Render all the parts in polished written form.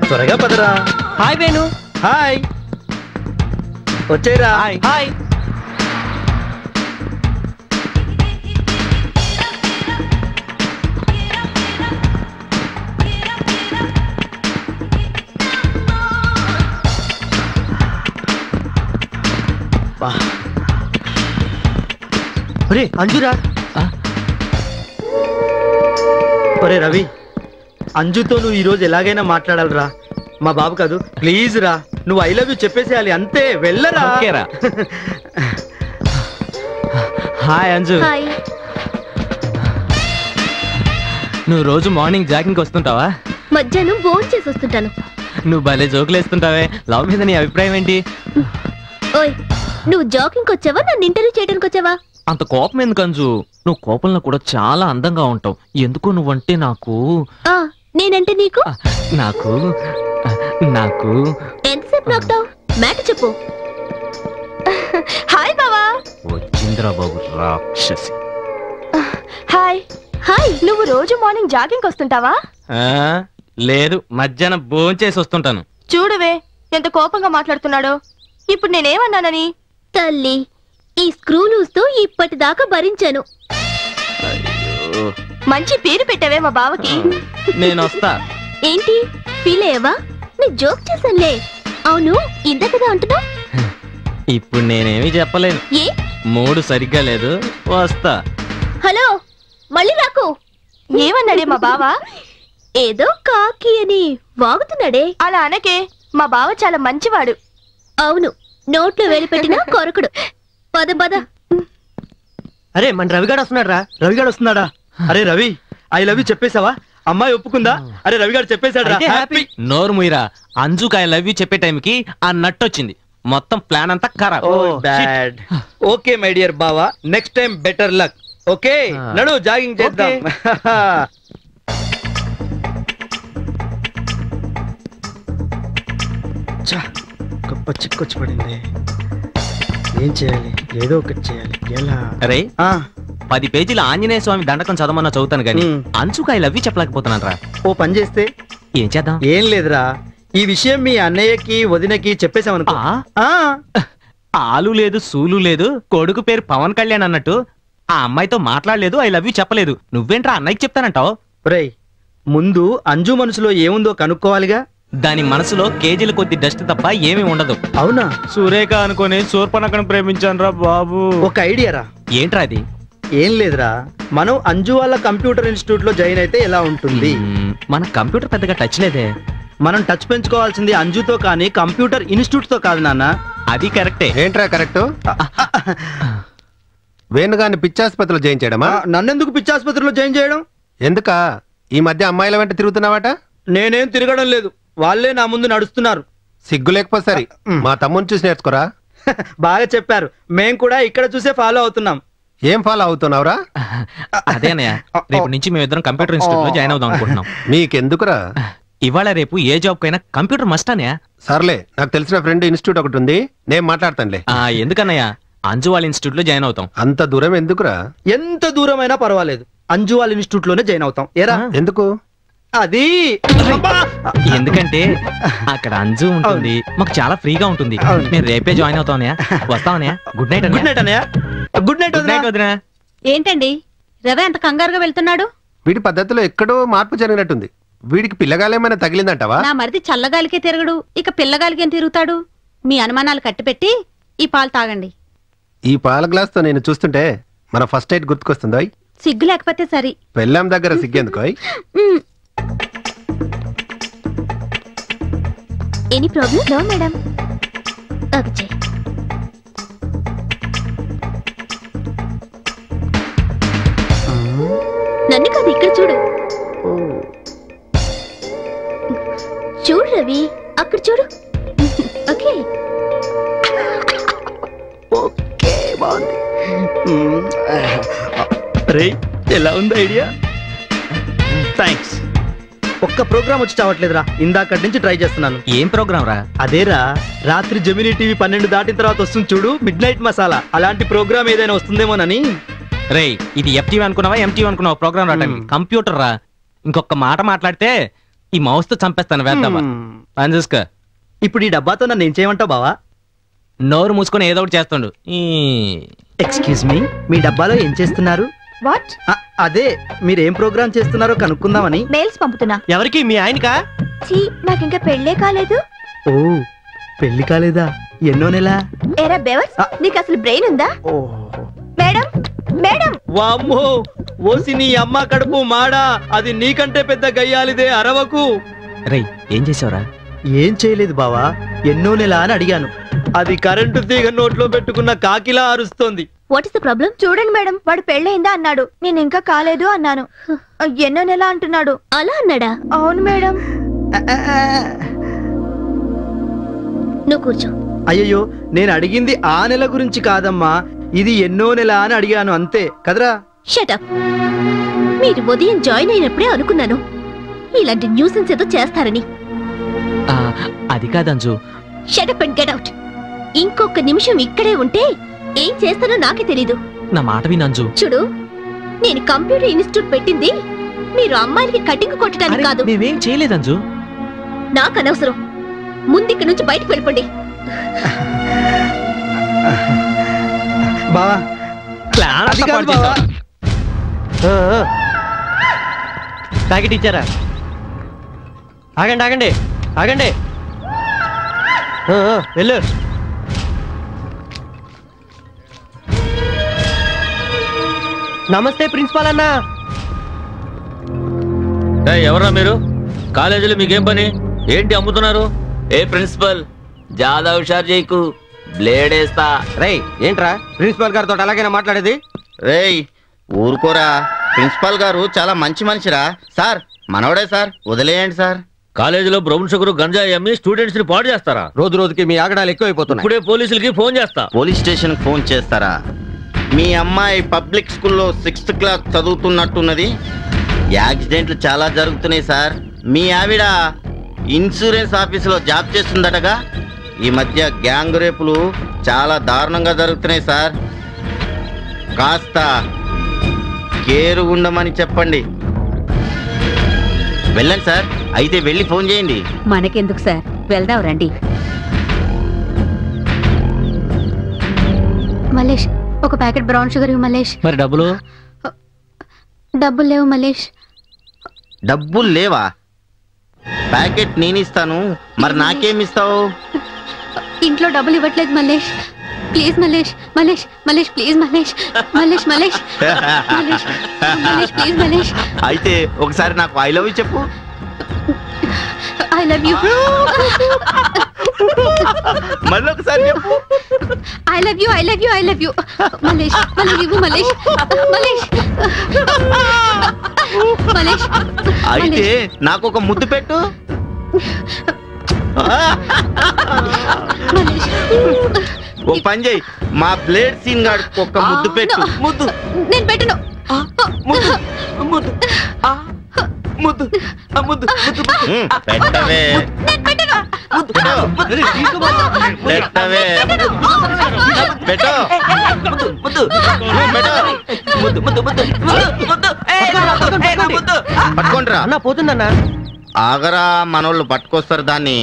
త్వరగా పదరా. Hi Venu. Hi, వచ్చేరా. Hi. ఒరే అంజురా. ఒరే రవి, అంజుతో నువ్వు ఈరోజు ఎలాగైనా మాట్లాడాలరా. మా బాబు కాదు, ప్లీజ్ రా. నువ్వు ఐ లవ్ యూ చెప్పేసేయాలి అంతే. వెళ్ళరా. హాయ్ అంజు. నువ్వు రోజు మార్నింగ్ జాగింగ్ వస్తుంటావా? మధ్యాహ్నం భోజనం చేసి వస్తుంటాను. నువ్వు భలే జోకులు వేస్తుంటావే. లవ్ మీద నీ అభిప్రాయం ఏంటి? ఓయ్, నువ్వు జాగింగ్ వచ్చావా, నన్ను ఇంటర్వ్యూ చేయడానికి వచ్చావా? అంత కోపం ఎందుకు అంజు? నువ్వు కోపంలో కూడా చాలా అందంగా ఉంటావు. ఎందుకు నువ్వంటే నాకు నేనంటే నీకు నాకు నాకు ఎంతసేపు నాకుతావు? మ్యాటర్ చెప్పు. హాయ్ బావా. వచ్చింద్రా బాబు రాక్షసి. హాయ్. హాయ్. నువ్వు రోజు మార్నింగ్ జాగింగ్ వస్తుంటావా? లేదు, మధ్యాహ్నం భోజనం చేసి వస్తుంటాను. చూడవే ఎంత కోపంగా మాట్లాడుతున్నాడో. ఇప్పుడు నేనేమన్నానని? తల్లి, ఈ స్క్రూ లూజ్ తో ఇప్పటిదాకా భరించాను. మంచి పేరు పెట్టావే మా బావకి. నేను వస్తా. ఏంటి ఫీల్ అయ్యావా? నీ జోక్ చేశానులే. అవును, ఇందకదా అంటున్నా. ఇప్పుడు నేనేమి చెప్పలేను. ఏ మూడు సరిగ్గా లేదు, వస్తా. హలో, మళ్ళీ రాకు. ఏమన్నాడే మా బావ? ఏదో కాకి అని వాగుతున్నాడే. అలా అనకే, మా బావ చాలా మంచివాడు. అవును, నోట్లో వేలు పెట్టినా కొరకుడు. పద పద. అరే మన రవిగాడు వస్తున్నాడు రా. రవిగాడు వస్తున్నాడా? అరే రవి, ఐ లవ్ యూ చెప్పేసావా? అమ్మాయి ఒప్పుకుందా? అరే రవిగాడు చెప్పేశాడు రా. నోరు ముయిరా. అంజుకు ఐ లవ్ యూ చెప్పే టైంకి ఆ నట్టు వచ్చింది. మొత్తం ప్లాన్ అంతా ఖరాబ్. బ్యాడ్. ఓకే మై డియర్ బావా, next time better luck. Okay, నడు జాగింగ్ చేద్దాం. గొప్ప చిక్కొచ్చి పడింది. ఏం చేయాలి? ఏదో ఒకటి చేయాలి. ఎలా? అరే 10 పేజీల ఆంజనేయ స్వామి దండకం చదవమన్నా చదువుతాను గానీ అంచుకు ఐ లవ్ యూ చెప్పలేకపోతున్నాను రా. ఓ పని చేస్తే ఏం చేద్దాం? ఏం లేదురా, ఈ విషయం మీ అన్నయ్యకి వదినకి చెప్పేసామనుకో. ఆలు లేదు సూలు లేదు, కొడుకు పేరు పవన్ కళ్యాణ్ అన్నట్టు ఆ అమ్మాయితో మాట్లాడలేదు, ఐ లవ్ యూ చెప్పలేదు. నువ్వేంట్రా అన్నయ్యకి చెప్తానంటావు? రేయ్, ముందు అంజు మనసులో ఏముందో కనుక్కోవాలిగా. దాని మనసులో కేజీల కొద్ది డస్ట్ తప్ప ఏమీ ఉండదు. అవునా? సురేఖ అనుకుని శూర్పణఖను ప్రేమించాను రా బాబు. ఒక ఐడియా రా. ఏంట్రా అది? ఏం లేదురా, మనం అంజు వాళ్ళ కంప్యూటర్ ఇన్స్టిట్యూట్ లో జాయిన్ అయితే ఎలా ఉంటుంది? మన కంప్యూటర్ పెద్దగా టచ్ లేదే. మనం టచ్ పెంచుకోవాల్సింది అంజుతో కానీ కంప్యూటర్ ఇన్స్టిట్యూట్ తో కాదు నాన్న. అది కరెక్టే. ఏంట్రా కరెక్ట్? వేణుగాన్ని పిచ్చాసుపత్రిలో జాయిన్ చేయడమా? నన్నెందుకు పిచ్చాసుపత్రిలో జాయిన్ చేయడం? ఎందుక ఈ మధ్య అమ్మాయిల వెంట తిరుగుతున్నావట? నేనేం తిరగడం లేదు, వాళ్ళే నా ముందు నడుస్తున్నారు. సిగ్గు లేకపోతే సరే, మా తమ్ముని చూసి నేర్చుకోరా. బాగా చెప్పారు, మేం కూడా ఇక్కడ చూసే ఫాలో అవుతున్నాం. ఏం ఫాలో అవుతున్నావురా? అదేనయ్య, రేపు నుంచి మేమిద్దరం కంప్యూటర్ ఇన్స్టిట్యూట్ లో జాయిన్ అవుదాం అనుకుంటున్నాం. మీకెందుకురా? ఇవాళ రేపు ఏ జాబ్ కైనా కంప్యూటర్ మస్ట్ అన్నయ్య. సర్లే, నాకు తెలిసిన ఫ్రెండ్ ఇన్స్టిట్యూట్ ఒకటి ఉంది, నేను మాట్లాడతానులే. ఎందుకన్నయ్య? అంజు వాళ్ళ ఇన్స్టిట్యూట్ లో జాయిన్ అవుతాం. అంత దూరం ఎందుకురా? ఎంత దూరమైనా పర్వాలేదు, అంజు వాళ్ళ ఇన్స్టిట్యూట్ లోనే జాయిన్ అవుతాం. ఏరా? ఎందుకు? అది ఎందుకంటే అక్కడ అంజు ఉంటుంది, మాకు చాలా ఫ్రీగా ఉంటుంది. నేను రేపే జాయిన్ అవుతానయ్య. వస్తావనయ్య. Good night. గుడ్ నైట్ అన్నయ్య. Good night. గుడ్ నైట్ వదినా. ఏంటండి రవి అంత కంగారుగా వెళ్తున్నాడు? వీడి పద్ధతిలో ఎక్కడో మార్పు జరిగినట్టుంది. వీడికి పిల్లగాలేమైనా తగిలిందంటావా? నా మరిది చల్లగాలికే తిరగడు, ఇక పిల్లగాలికి ఏం తిరుగుతాడు? మీ అనుమానాలు కట్టిపెట్టి ఈ పాలు తాగండి. ఈ పాల గ్లాస్ తో నేను చూస్తుంటే మన ఫస్ట్ నైట్ గుర్తుకొస్తుందో? సిగ్గు లేకపోతే సరి. పెళ్ళాం దగ్గర సిగ్గెందుకో? Any problem? No madam. Okay. నన్ను కాదు, ఇక్కడ చూడు. చూడు రవి, అక్కడ చూడు. ఓకే ఓకే, బాగుంది. రే, ఎలా ఉంది ఐడియా? థ్యాంక్స్. ఒక్క ప్రోగ్రామ్ వచ్చి చావట్లేదురా, ఇందాకటి నుంచి ట్రై చేస్తున్నాను. ఏం ప్రోగ్రామ్ రా? అదేరా, రాత్రి జెమినీ టీవీ 12 దాటిన తర్వాత వస్తుంది చూడు, మిడ్ నైట్ మసాలా. అలాంటి ప్రోగ్రామ్ ఏదైనా వస్తుందేమోనని. రేయ్, ఇది FTV అనుకున్నావా MTV అనుకున్నావా ప్రోగ్రామ్ రావటం? కంప్యూటర్ రా. ఇంకొక మాట మాట్లాడితే ఈ మౌస్ తో చంపేస్తాను. వేద్దామా పని చూసుకో. ఇప్పుడు ఈ డబ్బాతో నన్ను ఏం చేయమంటావు బావా? నోరు మూసుకొని ఏదో ఒకటి చేస్తుండు. ఎక్స్క్యూజ్ మీ, మీ డబ్బాలో ఏం చేస్తున్నారు? వాట్? అదే, మీరేం ప్రోగ్రామ్ చేస్తున్నారో కనుక్కుందామని. మెయిల్స్ పంపుతున్నా. ఎవరికి? మీ ఆయనకా? నాకు ఇంకా పెళ్ళే కాలేదు. ఓ, పెళ్లి కాలేదా? ఎన్నో నెల? ఏరా బెవర్స్, నీకు అసలు బ్రెయిన్ ఉందా? Madam madam. వామ్మో, ఓసి నీ అమ్మ కడుపు మాడా, అది నీకంటే పెద్ద గయ్యాలిదే, అరవకు. రేయ్, ఏం చేసావురా? ఏం చేయలేదు బావా, ఎన్నో నెల అని అడిగాను. అది కరెంటు తీగ నోట్లో పెట్టుకున్న కాకిలా అరుస్తోంది. What is the problem? చూడండి మేడం, వాడు పెళ్ళయిందా అన్నాడు, నేను ఇంకా కాలేదు అన్నాను. ఎన్నో నెల అంటున్నాడు. అలా అన్నాడా? అవును మేడం. నువ్వు కూర్చో. అయ్యయ్యో, నేను అడిగింది ఆ నెల గురించి కాదమ్మా, ఇది ఎన్నో నెల అని అడిగాను అంతే కదరా. షటప్. మీరు ఉదయం జాయిన్ అయినప్పుడే అనుకున్నాను ఇలాంటి న్యూసెన్స్ ఏదో చేస్తారని. అది కాదంజు. Shut up and get out. ఇంకొక నిమిషం ఇక్కడే ఉంటే ఏం చేస్తానో నాకే తెలీదు. నా మాట వినంజు. చూడు, నేను కంప్యూటర్ ఇన్స్టిట్యూట్ పెట్టింది మీరు అమ్మాయిలకి కటింగ్ కొట్టడానికి కాదు. మేమేం చేయలేదంజు. నాకు అనవసరం. ముందిక్కడి నుంచి బయటకు వెళ్ళిపోండి. బావా, అది కాదు బావా. ప్యాకెట్ ఇచ్చారా? ఆగండి ఆగండి ఆగండి, వెళ్ళు. నమస్తే ప్రిన్సిపాల్ అన్నా. ఎవరా మీరు? కాలేజీలో మీకేం పని? ఏంటి అమ్ముతున్నారు? ఏ ప్రిన్సిపల్, జాదా హుషారు చేయకు, బ్లేడ్ వేస్తా. రేయ్, ఏంట్రా ప్రిన్సిపాల్ గారితో అలాగైనా మాట్లాడేది? రేయ్ ఊరుకోరా, ప్రిన్సిపల్ గారు చాలా మంచి మనిషిరా. సార్ మనవడే సార్, వదిలేయండి సార్. కాలేజీలో బ్రౌన్ షుగర్ గంజాయి అమ్మి స్టూడెంట్స్ ని పాడు చేస్తారా? రోజు రోజుకి మీ ఆగడాలు ఎక్కువైపోతున్నాయి. ఇప్పుడే పోలీసులకి ఫోన్ చేస్తా. పోలీస్ స్టేషన్ ఫోన్ చేస్తారా? మీ అమ్మాయి పబ్లిక్ స్కూల్లో 6th క్లాస్ చదువుతున్నట్టున్నది. యాక్సిడెంట్లు చాలా జరుగుతున్నాయి సార్. మీ ఆవిడ ఇన్సూరెన్స్ ఆఫీసులో జాబ్ చేస్తుందటగా. ఈ మధ్య గ్యాంగ్ రేపులు చాలా దారుణంగా జరుగుతున్నాయి సార్. కాస్త కేరు ఉండమని చెప్పండి. వెళ్ళండి సార్. అయితే వెళ్ళి ఫోన్ చేయండి. మనకెందుకు సార్, వెళ్దాం రండి. మలేష్, ఒక ప్యాకెట్ బ్రౌన్ షుగర్ ఇవ్వు మలేష్. మరి డబ్బులు? డబ్బులు లేవు మలేష్. డబ్బులు లేవా? ప్యాకెట్ నేను ఇస్తాను, మరి నాకేమిస్తావు? ఇంట్లో డబ్బులు ఇవ్వట్లేదు Malesh. Please Malesh, Malesh Malesh please Malesh, Malesh Malesh Malesh Malesh please Malesh. అయితే ఒకసారి నాకు ఐ లవ్ యూ చెప్పు. I love you. మళ్ళీ ఒకసారి చెప్పు. I love you, I love you, I love you. Malesh మళ్ళీ ఇవ్వు మలేష్, మలేష్ మలేష్. అయితే నాకు ఒక ముద్దు పెట్టు. ఓ పని చేయి, మా బ్లేడ్ సీన్ గాడు ఒక ముద్దు పెట్టు. ముద్దు నేను పెట్టను. పెట్టవే పెట్టవే పెట్టు. పట్టుకోండిరా. అన్నా పోతుందన్నా. ఆగరా, మనోళ్ళు పట్టుకొస్తారు దాన్ని.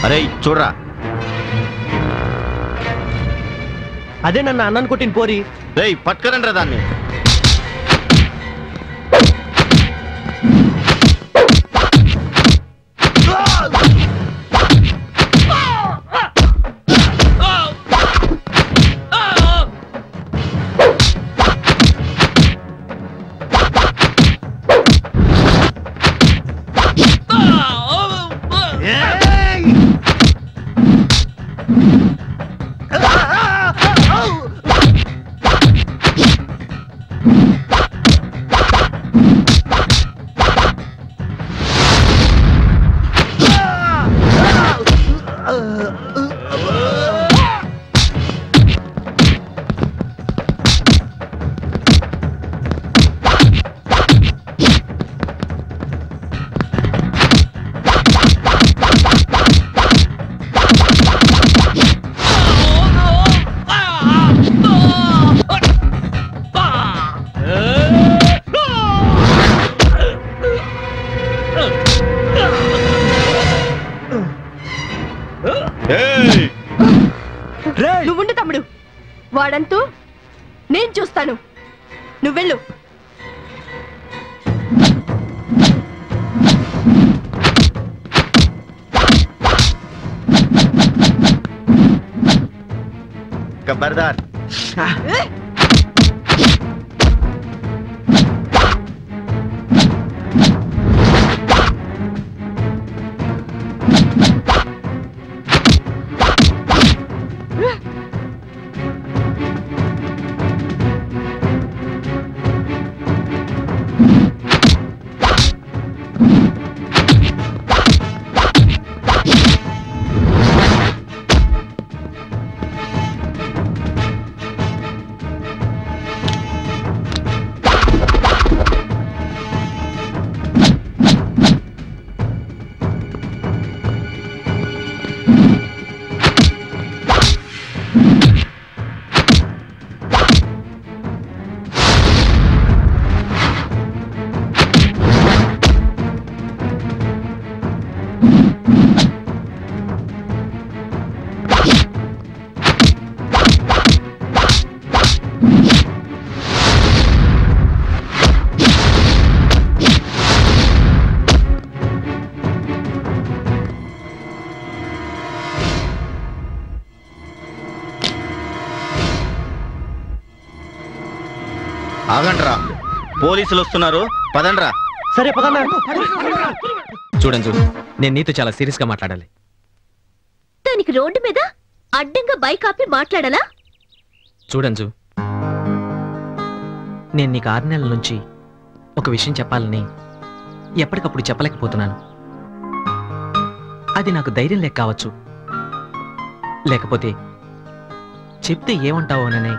అరే చూడరా. అదే నన్ను అన్నను కొట్టిన పోరి. రేయ్ పట్టుకరండ్రా దాన్ని. నువ్వెళ్ళు. ఖబర్దార్. ఆగండ్రా, పోలీసులు వస్తున్నారు, పదండ్రా. సరే పదన్నా. చూడండి, నేను నీతో చాలా సీరియస్ గా మాట్లాడాలి. దానికి రోడ్డు మీద అడ్డంగా బైక్ ఆపి మాట్లాడాలా? చూడంజు, నేను నీకు 6 నెలల నుంచి ఒక విషయం చెప్పాలని ఎప్పటికప్పుడు చెప్పలేకపోతున్నాను. అది నాకు ధైర్యం లేక కావచ్చు, లేకపోతే చెప్తే ఏమంటావోననే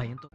భయంతో.